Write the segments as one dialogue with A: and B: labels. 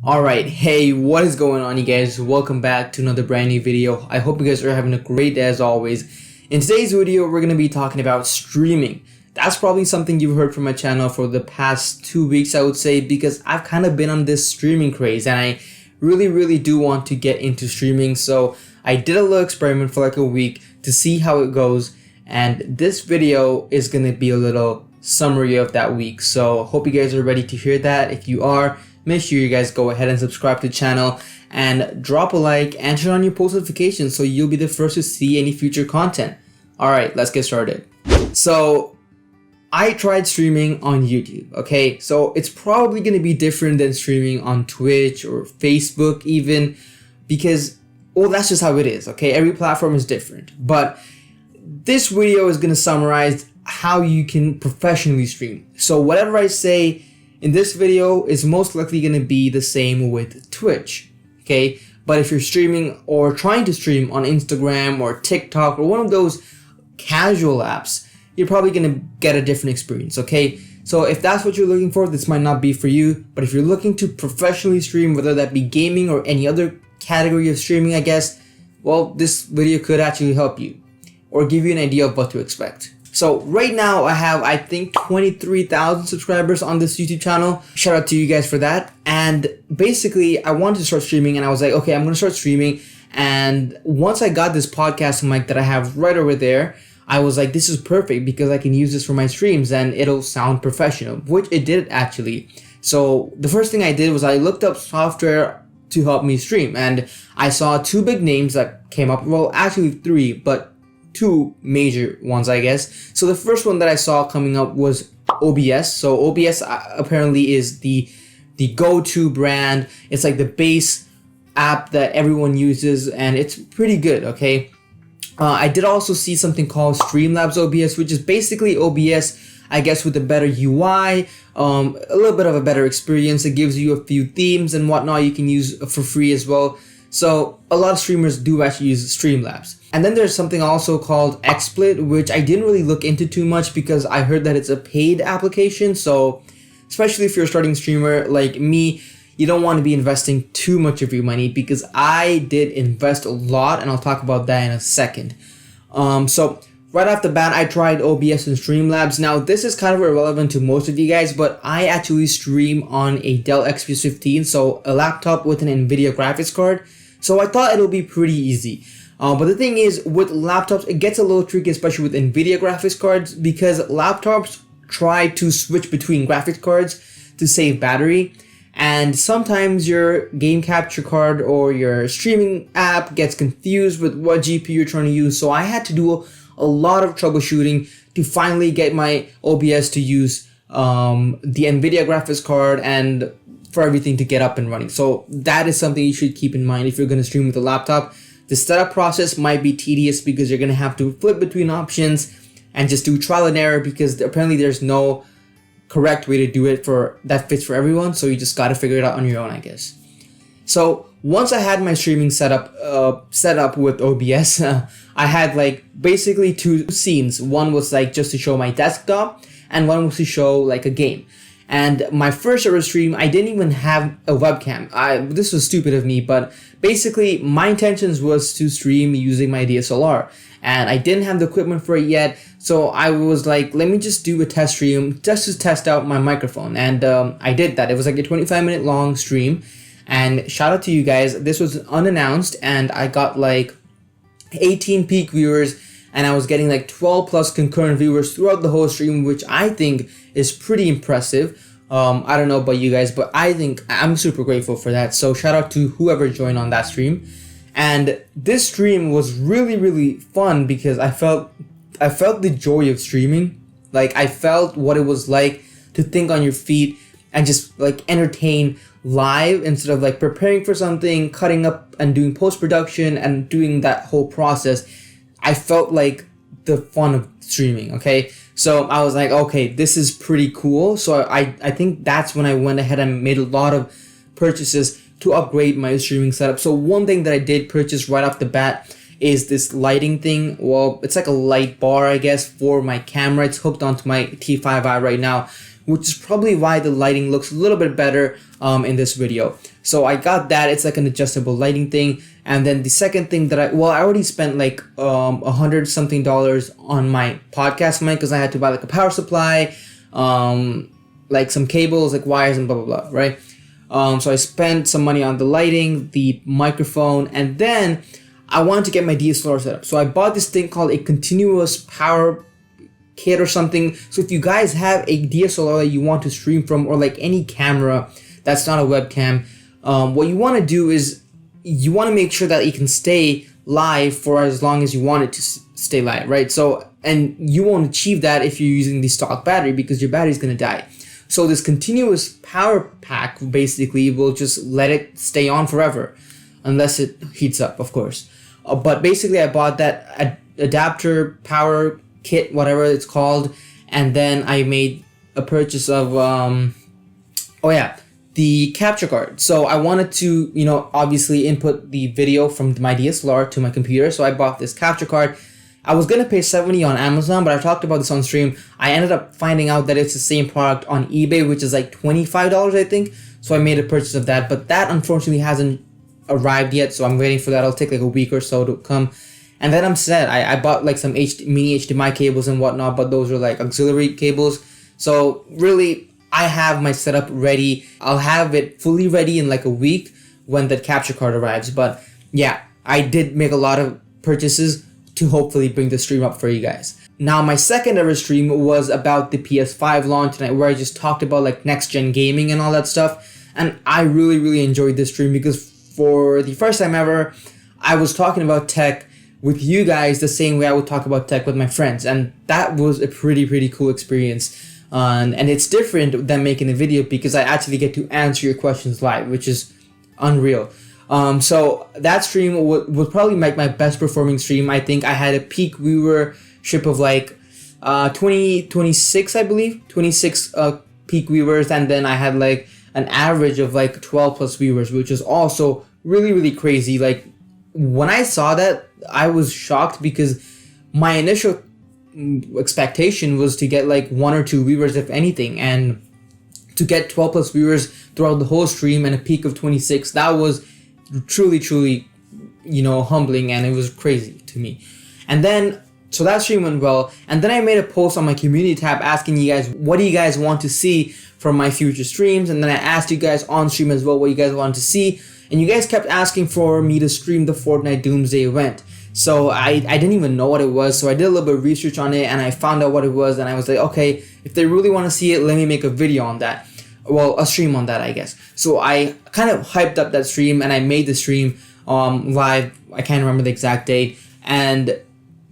A: Alright, hey, what is going on, you guys? Welcome back to another brand new video. I hope you guys are having a great day as always. In today's video, we're going to be talking about streaming. That's probably something you've heard from my channel for the past 2 weeks, I would say, because I've kind of been on this streaming craze and I really do want to get into streaming. So I did a little experiment for like a week to see how it goes, and this video is going to be a little summary of that week. So I hope you guys are ready to hear that. If you are, make sure you guys go ahead and subscribe to the channel and drop a like and turn on your post notifications so you'll be the first to see any future content. Alright, let's get started. So I tried streaming on YouTube, okay? So it's probably going to be different than streaming on Twitch or Facebook even, because, well, that's just how it is, okay? Every platform is different. But this video is going to summarize how you can professionally stream. So whatever I say in this video is most likely going to be the same with Twitch, okay? But if you're streaming or trying to stream on Instagram or TikTok or one of those casual apps, you're probably going to get a different experience, okay? So if that's what you're looking for, this might not be for you. But if you're looking to professionally stream, whether that be gaming or any other category of streaming, I guess, well, this video could actually help you or give you an idea of what to expect. So right now I have, I think, 23,000 subscribers on this YouTube channel. Shout out to you guys for that. And basically I wanted to start streaming and I was like, okay, I'm going to start streaming. And once I got this podcast mic that I have right over there, I was like, this is perfect because I can use this for my streams and it'll sound professional, which it did actually. So the first thing I did was I looked up software to help me stream, and I saw two big names that came up. Well, actually three, but two major ones, I guess. So the first one that I saw coming up was OBS. So OBS apparently is the go-to brand. It's like the base app that everyone uses, and it's pretty good, okay? I did also see something called Streamlabs OBS, which is basically OBS, I guess, with a better UI, a little bit of a better experience. It gives you a few themes and whatnot you can use for free as well. So a lot of streamers do actually use Streamlabs. And then there's something also called XSplit, which I didn't really look into too much because I heard that it's a paid application. So especially if you're a starting streamer like me, you don't want to be investing too much of your money, because I did invest a lot, and I'll talk about that in a second. So right off the bat, I tried OBS and Streamlabs. Now this is kind of irrelevant to most of you guys, but I actually stream on a Dell XPS 15, so a laptop with an NVIDIA graphics card. So I thought it'll be pretty easy. But the thing is, with laptops, it gets a little tricky, especially with NVIDIA graphics cards, because laptops try to switch between graphics cards to save battery. And sometimes your game capture card or your streaming app gets confused with what GPU you're trying to use. So I had to do a lot of troubleshooting to finally get my OBS to use the NVIDIA graphics card and for everything to get up and running. So that is something you should keep in mind if you're going to stream with a laptop. The setup process might be tedious because you're going to have to flip between options and just do trial and error, because apparently there's no correct way to do it that fits for everyone. So you just got to figure it out on your own, I guess. So once I had my streaming set up with OBS, I had like basically two scenes. One was like just to show my desktop, and one was to show like a game. And my first ever stream, I didn't even have a webcam. This was stupid of me, but basically my intentions was to stream using my DSLR. And I didn't have the equipment for it yet, so I was like, let me just do a test stream just to test out my microphone. And I did that. It was like a 25-minute long stream. And shout out to you guys. This was unannounced, and I got like 18 peak viewers, and I was getting like 12 plus concurrent viewers throughout the whole stream, which I think is pretty impressive. I don't know about you guys, but I think I'm super grateful for that. So shout out to whoever joined on that stream. And this stream was really fun because I felt the joy of streaming. Like, I felt what it was like to think on your feet and just like entertain live instead of like preparing for something, cutting up and doing post-production and doing that whole process. I felt like the fun of streaming, okay? So I was like, okay, this is pretty cool. So I think that's when I went ahead and made a lot of purchases to upgrade my streaming setup. So one thing that I did purchase right off the bat is this lighting thing. Well, it's like a light bar, I guess, for my camera. It's hooked onto my T5i right now, which is probably why the lighting looks a little bit better in this video. So I got that. It's like an adjustable lighting thing. And then the second thing that I already spent like $100 something on my podcast mic because I had to buy like a power supply, like some cables, like wires and blah blah blah, right? So I spent some money on the lighting, the microphone, and then I wanted to get my DSLR set up. So I bought this thing called a continuous power kit or something. So if you guys have a DSLR that you want to stream from, or like any camera that's not a webcam, what you want to do is you want to make sure that it can stay live for as long as you want it to stay live, right? So, and you won't achieve that if you're using the stock battery because your battery's going to die. So this continuous power pack basically will just let it stay on forever unless it heats up, of course. But basically I bought that adapter power kit, whatever it's called, and then I made a purchase of the capture card. So I wanted to, obviously input the video from my DSLR to my computer, so I bought this capture card. I was gonna pay $70 on Amazon, but I talked about this on stream. I ended up finding out that it's the same product on eBay, which is like $25, I think. So I made a purchase of that, but that unfortunately hasn't arrived yet, so I'm waiting for that. It'll take like a week or so to come. And then I'm set. I bought like some mini HDMI cables and whatnot, but those are like auxiliary cables. So really, I have my setup ready. I'll have it fully ready in like a week when the capture card arrives. But yeah, I did make a lot of purchases to hopefully bring the stream up for you guys. Now, my second ever stream was about the PS5 launch tonight, where I just talked about like next gen gaming and all that stuff. And I really enjoyed this stream because for the first time ever, I was talking about tech with you guys the same way I would talk about tech with my friends, and that was a pretty cool experience. And it's different than making a video because I actually get to answer your questions live, which is unreal. So that stream was probably my best performing stream. I think I had a peak viewership of like 26, I believe, 26 peak viewers, and then I had like an average of like 12 plus viewers, which is also really crazy. Like when I saw that, I was shocked because my initial expectation was to get like 1 or 2 viewers if anything, and to get 12 plus viewers throughout the whole stream and a peak of 26, that was truly humbling, and it was crazy to me. And then so that stream went well, and then I made a post on my community tab asking you guys, what do you guys want to see from my future streams? And then I asked you guys on stream as well what you guys wanted to see, and you guys kept asking for me to stream the Fortnite Doomsday event. So I didn't even know what it was, so I did a little bit of research on it, and I found out what it was, and I was like, okay, if they really want to see it, let me make a video on that. Well, a stream on that, I guess. So I kind of hyped up that stream, and I made the stream live. I can't remember the exact date, and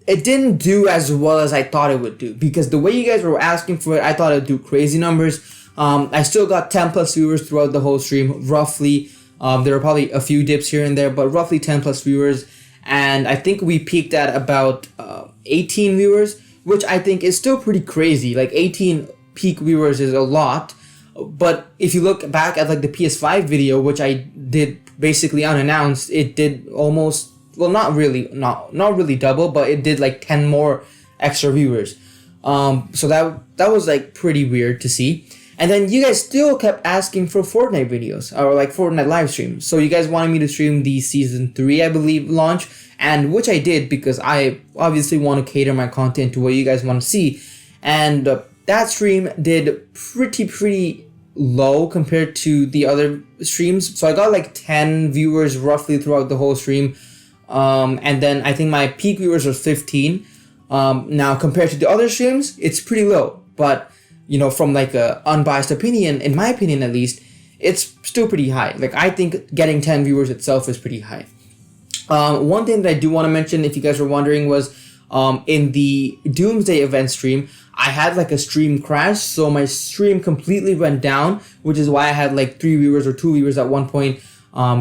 A: it didn't do as well as I thought it would do, because the way you guys were asking for it, I thought it would do crazy numbers. I still got 10 plus viewers throughout the whole stream, roughly. There were probably a few dips here and there, but roughly 10 plus viewers. And I think we peaked at about 18 viewers, which I think is still pretty crazy. Like 18 peak viewers is a lot. But if you look back at like the PS5 video, which I did basically unannounced, it did almost, well, not really double, but it did like 10 more extra viewers. So that was like pretty weird to see. And then you guys still kept asking for Fortnite videos, or like Fortnite live streams. So you guys wanted me to stream the Season 3, I believe, launch, and which I did because I obviously want to cater my content to what you guys want to see. And that stream did pretty low compared to the other streams. So I got like 10 viewers roughly throughout the whole stream. And then I think my peak viewers are 15. Now compared to the other streams, it's pretty low, but from like a unbiased opinion, in my opinion at least, it's still pretty high. Like I think getting 10 viewers itself is pretty high. One thing that I do want to mention, if you guys were wondering, was in the Doomsday event stream, I had like a stream crash, so my stream completely went down, which is why I had like 3 viewers or 2 viewers at one point. My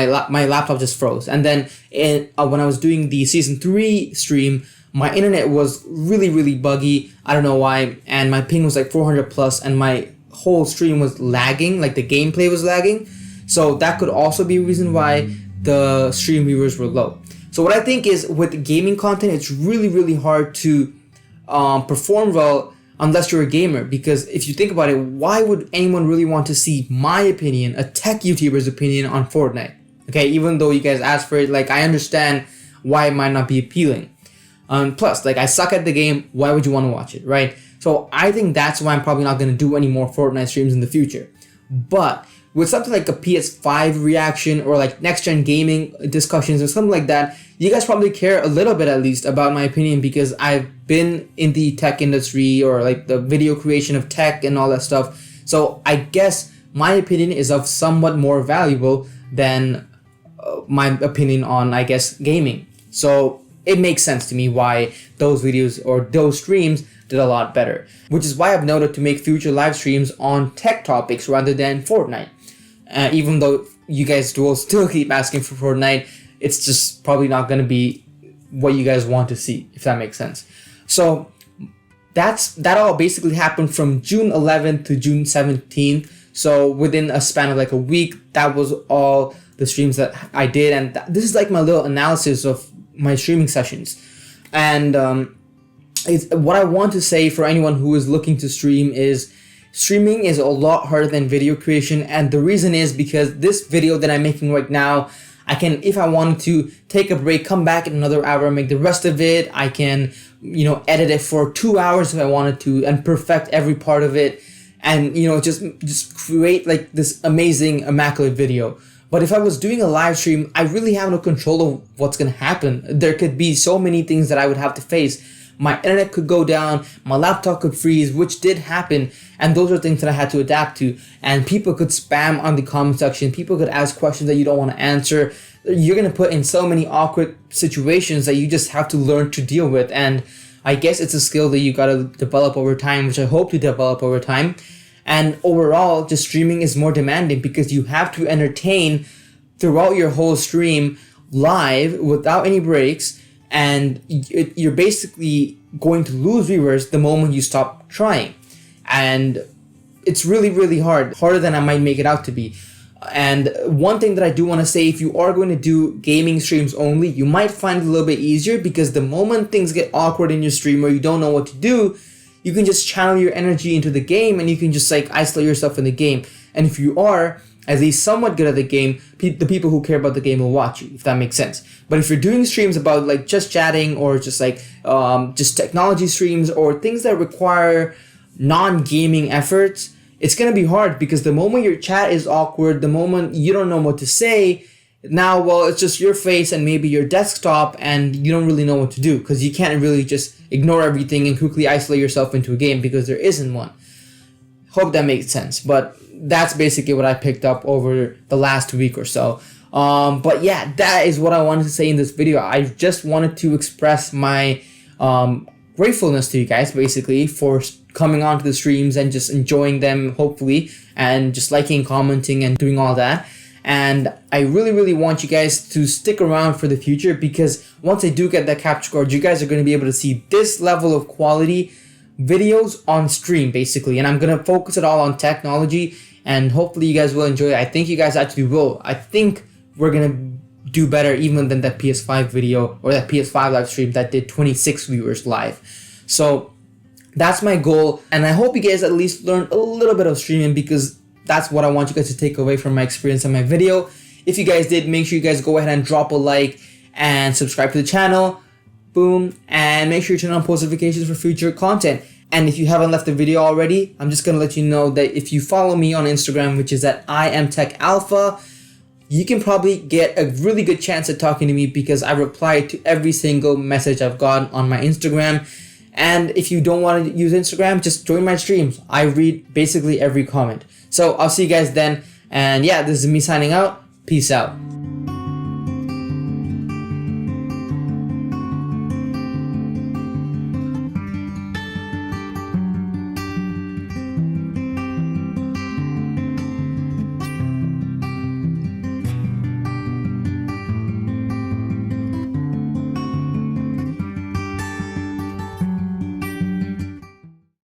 A: laptop just froze. And then when I was doing the Season 3 stream, my internet was really buggy. I don't know why. And my ping was like 400 plus, and my whole stream was lagging, like the gameplay was lagging. So that could also be a reason why the stream viewers were low. So what I think is, with gaming content, it's really hard to perform well unless you're a gamer. Because if you think about it, why would anyone really want to see my opinion, a tech YouTuber's opinion on Fortnite? Okay, even though you guys asked for it, like, I understand why it might not be appealing. Plus, like, I suck at the game, why would you want to watch it, right? So I think that's why I'm probably not going to do any more Fortnite streams in the future. But with something like a PS5 reaction or like next gen gaming discussions or something like that, you guys probably care a little bit at least about my opinion, because I've been in the tech industry or like the video creation of tech and all that stuff. So I guess my opinion is of somewhat more valuable than my opinion on, I guess, gaming. So it makes sense to me why those videos or those streams did a lot better, which is why I've noted to make future live streams on tech topics rather than Fortnite. Even though you guys will still keep asking for Fortnite, it's just probably not going to be what you guys want to see, if that makes sense. So that all basically happened from June 11th to June 17th. So within a span of like a week, that was all the streams that I did. And this is like my little analysis of my streaming sessions. And what I want to say for anyone who is looking to stream is streaming is a lot harder than video creation. And the reason is because this video that I'm making right now, I can, if I wanted to, take a break, come back in another hour, make the rest of it. I can, edit it for 2 hours if I wanted to and perfect every part of it. And, just create like this amazing, immaculate video. But if I was doing a live stream, I really have no control of what's going to happen. There could be so many things that I would have to face. My internet could go down, my laptop could freeze, which did happen. And those are things that I had to adapt to. And people could spam on the comment section. People could ask questions that you don't want to answer. You're going to put in so many awkward situations that you just have to learn to deal with. And I guess it's a skill that you got to develop over time, which I hope to develop over time. And overall, just streaming is more demanding because you have to entertain throughout your whole stream live without any breaks. And you're basically going to lose viewers the moment you stop trying. And it's really, really hard. Harder than I might make it out to be. And one thing that I do want to say, if you are going to do gaming streams only, you might find it a little bit easier because the moment things get awkward in your stream or you don't know what to do, you can just channel your energy into the game and you can just like isolate yourself in the game. And if you are at least somewhat good at the game, the people who care about the game will watch you, if that makes sense. But if you're doing streams about like just chatting or just like just technology streams or things that require non-gaming efforts, it's going to be hard because the moment your chat is awkward, the moment you don't know what to say, now, well, it's just your face and maybe your desktop and you don't really know what to do because you can't really just ignore everything and quickly isolate yourself into a game because there isn't one. Hope that makes sense. But that's basically what I picked up over the last week or so. But yeah, that is what I wanted to say in this video. I just wanted to express my gratefulness to you guys basically for coming onto the streams and just enjoying them, hopefully, and just liking, commenting, and doing all that. And I really, really want you guys to stick around for the future because once I do get that capture card, you guys are going to be able to see this level of quality videos on stream, basically. And I'm going to focus it all on technology, and hopefully you guys will enjoy it. I think you guys actually will. I think we're going to do better even than that PS5 video or that PS5 live stream that did 26 viewers live. So that's my goal, and I hope you guys at least learned a little bit of streaming because that's what I want you guys to take away from my experience on my video. If you guys did, make sure you guys go ahead and drop a like and subscribe to the channel. Boom. And make sure you turn on post notifications for future content. And if you haven't left the video already, I'm just going to let you know that if you follow me on Instagram, which is at IamTechAlpha, you can probably get a really good chance at talking to me because I reply to every single message I've gotten on my Instagram. And if you don't want to use Instagram, just join my streams. I read basically every comment. So I'll see you guys then. And yeah, this is me signing out. Peace out.